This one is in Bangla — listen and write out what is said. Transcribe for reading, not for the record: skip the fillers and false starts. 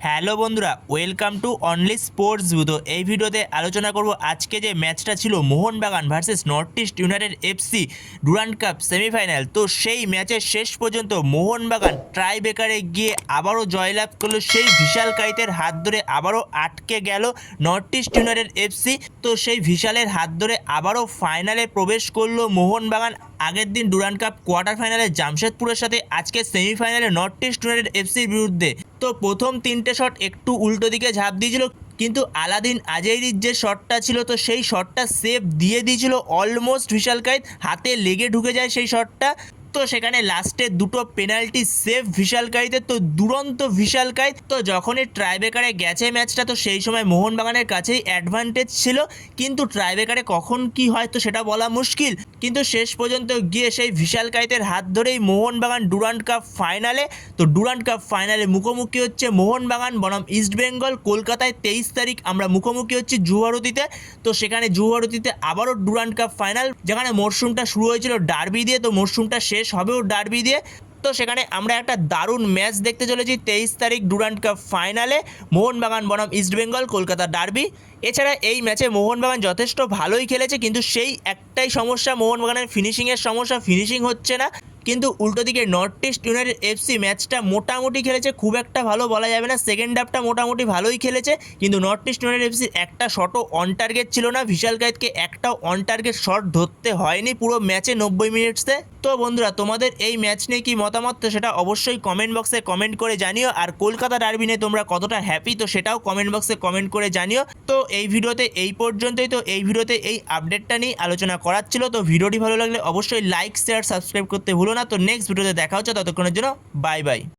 হ্যালো বন্ধুরা, welcome to only sports view. তো এই ভিডিওতে আলোচনা করব আজকে যে ম্যাচটা ছিল Mohun Bagan versus north east United FC Durand cup semifinal. তো সেই ম্যাচের শেষ পর্যন্ত মোহনবাগান ট্রাই ব্রেকারে গিয়ে আবারও জয়লাভ করলো, সেই বিশাল কাইতের হাত ধরে আবারও আটকে গেল নর্থ ইস্ট ইউনাইটেড এফসি। তো সেই বিশালের হাত ধরে আবারও ফাইনালে প্রবেশ করলো মোহনবাগান। আগের দিন ডুরান্ড কাপ কোয়ার্টার ফাইনালে জামশেদপুরের সাথে, আজকে সেমিফাইনালে নর্থ ইস্ট ইউনাইটেড এফসির বিরুদ্ধে। তো প্রথম তিনটে শট একটু উল্টো দিকে ঝাঁপ দিয়েছিল, কিন্তু আলাদিন আজেইরির যে শটটা ছিল তো সেই শটটা সেভ দিয়ে দিয়েছিল অলমোস্ট বিশাল কাইত, হাতে লেগে ঢুকে যায় সেই শটটা। তো সেখানে লাস্টে দুটো পেনাল্টি সেভ বিশাল কাইতে, তো দুরন্ত বিশাল কাইত। তো যখনই ট্রাইব্রেকারে গেছে ম্যাচটা, তো সেই সময় মোহনবাগানের কাছেই অ্যাডভান্টেজ ছিল, কিন্তু ট্রাইব্রেকারে কখন কি হয় তো সেটা বলা মুশকিল। কিন্তু শেষ পর্যন্ত গিয়ে সেই বিশাল কাইতের হাত ধরেই মোহনবাগান ডুরান্ড কাপ ফাইনালে। তো ডুরান্ড কাপ ফাইনালে মুখোমুখি হচ্ছে মোহনবাগান বনাম ইস্টবেঙ্গল। কলকাতায় 23 তারিখ আমরা মুখোমুখি হচ্ছি যুবভারতীতে। তো সেখানে যুবভারতীতে আবারও ডুরান্ড কাপ ফাইনাল, যেখানে মরশুমটা শুরু হয়েছিল ডার্বি দিয়ে, তো মরশুমটা শেষ হবেও ডার্বি দিয়ে। তো সেখানে আমরা একটা দারুণ ম্যাচ দেখতে চলেছি 23 তারিখ ডুরান্ড কাপ ফাইনালে, মোহনবাগান বনাম ইস্টবেঙ্গল কলকাতা ডার্বি। এছাড়া এই ম্যাচে মোহনবাগান যথেষ্ট ভালোই খেলেছে, কিন্তু সেই একটাই সমস্যা, মোহনবাগানের ফিনিশিংয়ের সমস্যা, ফিনিশিং হচ্ছে না। কিন্তু উল্টো দিকে নর্থ ইস্ট ইউনাইটেড এফসি ম্যাচটা মোটামুটি খেলেছে, খুব একটা ভালো বলা যাবে না। সেকেন্ড হাফটা মোটামুটি ভালোই খেলেছে, কিন্তু নর্থ ইস্ট ইউনাইটেড এফসির একটা শটও অন টার্গেট ছিল না। বিশাল কাইতকে একটাও অন টার্গেট শট ধরতে হয়নি পুরো ম্যাচে 90 মিনিটসে। তো বন্ধুরা, তোমাদের এই ম্যাচ নিয়ে কি মতামত, তো সেটা অবশ্যই কমেন্ট বক্সে কমেন্ট করে জানিও। আর কলকাতা ডার্বি নিয়ে তোমরা কতটা হ্যাপি, তো সেটাও কমেন্ট বক্সে কমেন্ট করে জানিও। তো এই ভিডিওতে এই পর্যন্তই। তো এই ভিডিওতে এই আপডেটটা নিয়ে আলোচনা করার ছিল। তো ভিডিওটি ভালো লাগলে অবশ্যই লাইক শেয়ার সাবস্ক্রাইব করতে ভুলো না। তো নেক্সট ভিডিওতে দেখা হচ্ছে, ততক্ষণের জন্য বাই বাই।